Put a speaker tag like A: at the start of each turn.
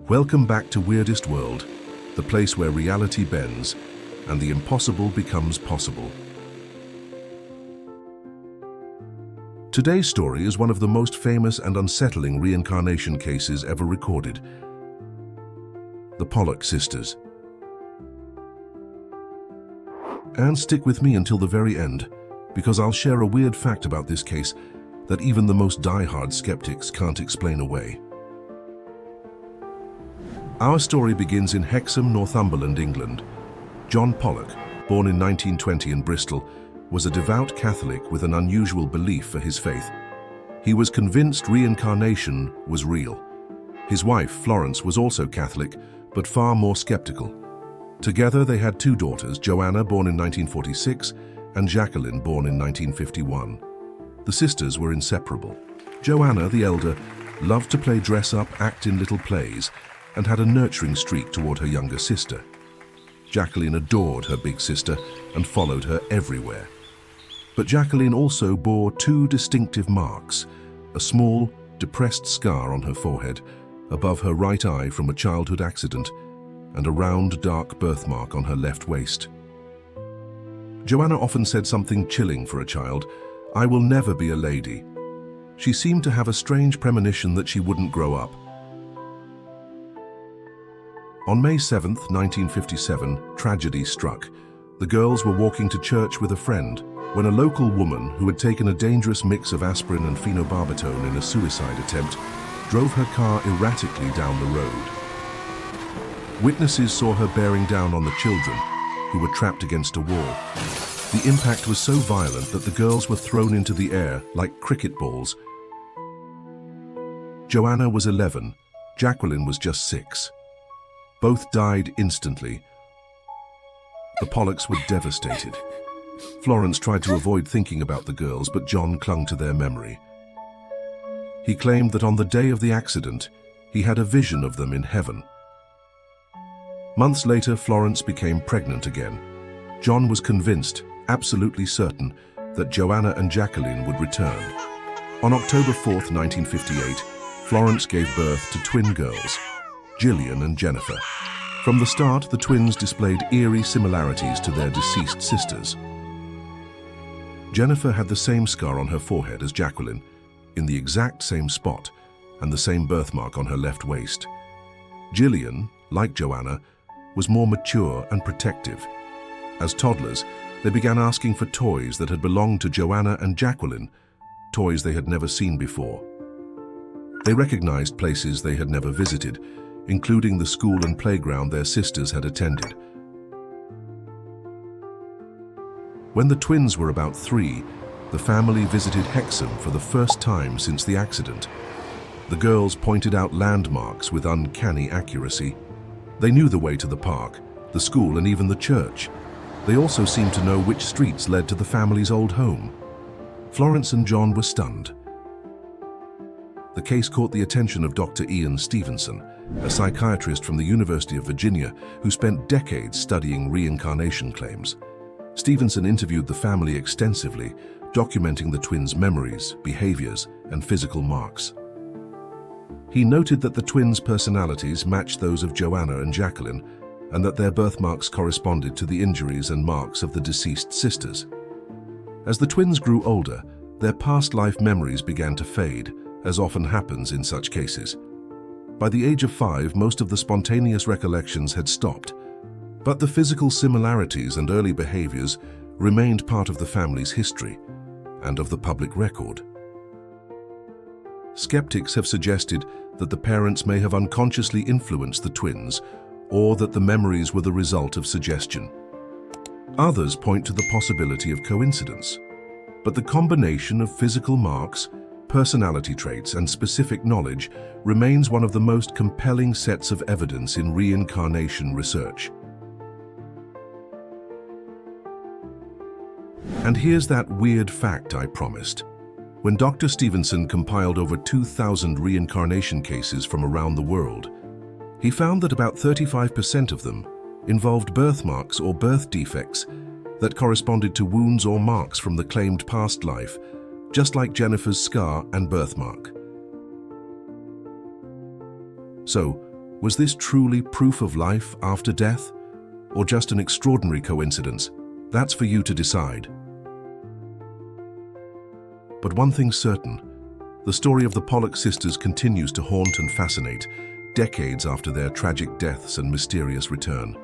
A: Welcome back to Weirdest World, the place where reality bends and the impossible becomes possible. Today's story is one of the most famous and unsettling reincarnation cases ever recorded. The Pollock sisters. And stick with me until the very end, because I'll share a weird fact about this case that even the most die-hard skeptics can't explain away. Our story begins in Hexham, Northumberland, England. John Pollock, born in 1920 in Bristol, was a devout Catholic with an unusual belief for his faith. He was convinced reincarnation was real. His wife, Florence, was also Catholic, but far more skeptical. Together they had two daughters, Joanna, born in 1946, and Jacqueline, born in 1951. The sisters were inseparable. Joanna, the elder, loved to play dress-up, act in little plays, and had a nurturing streak toward her younger sister. Jacqueline adored her big sister and followed her everywhere. But Jacqueline also bore two distinctive marks, a small, depressed scar on her forehead, above her right eye from a childhood accident, and a round, dark birthmark on her left waist. Joanna often said something chilling for a child, "I will never be a lady." She seemed to have a strange premonition that she wouldn't grow up. On May 7, 1957, tragedy struck. The girls were walking to church with a friend when a local woman who had taken a dangerous mix of aspirin and phenobarbital in a suicide attempt drove her car erratically down the road. Witnesses saw her bearing down on the children, who were trapped against a wall. The impact was so violent that the girls were thrown into the air like cricket balls. Joanna was 11, Jacqueline was just 6. Both died instantly. The Pollocks were devastated. Florence tried to avoid thinking about the girls, but John clung to their memory. He claimed that on the day of the accident, he had a vision of them in heaven. Months later, Florence became pregnant again. John was convinced, absolutely certain, that Joanna and Jacqueline would return. On October 4, 1958, Florence gave birth to twin girls, Gillian and Jennifer. From the start, the twins displayed eerie similarities to their deceased sisters. Jennifer had the same scar on her forehead as Jacqueline, in the exact same spot, and the same birthmark on her left waist. Gillian, like Joanna, was more mature and protective. As toddlers, they began asking for toys that had belonged to Joanna and Jacqueline, toys they had never seen before. They recognized places they had never visited, including the school and playground their sisters had attended. When the twins were about 3, the family visited Hexham for the first time since the accident. The girls pointed out landmarks with uncanny accuracy. They knew the way to the park, the school, and even the church. They also seemed to know which streets led to the family's old home. Florence and John were stunned. The case caught the attention of Dr. Stevenson, a psychiatrist from the University of Virginia who spent decades studying reincarnation claims. Stevenson interviewed the family extensively, documenting the twins' memories, behaviors, and physical marks. He noted that the twins' personalities matched those of Joanna and Jacqueline, and that their birthmarks corresponded to the injuries and marks of the deceased sisters. As the twins grew older, their past life memories began to fade, as often happens in such cases. By the age of 5, most of the spontaneous recollections had stopped, but the physical similarities and early behaviors remained part of the family's history and of the public record. Skeptics have suggested that the parents may have unconsciously influenced the twins, or that the memories were the result of suggestion. Others point to the possibility of coincidence, but the combination of physical marks, personality traits, and specific knowledge remains one of the most compelling sets of evidence in reincarnation research. And here's that weird fact I promised. When Dr. Stevenson compiled over 2,000 reincarnation cases from around the world, he found that about 35% of them involved birthmarks or birth defects that corresponded to wounds or marks from the claimed past life, just like Jennifer's scar and birthmark. So, Was this truly proof of life after death? Or just an extraordinary coincidence? That's for you to decide. But one thing's certain, the story of the Pollock sisters continues to haunt and fascinate, decades after their tragic deaths and mysterious return.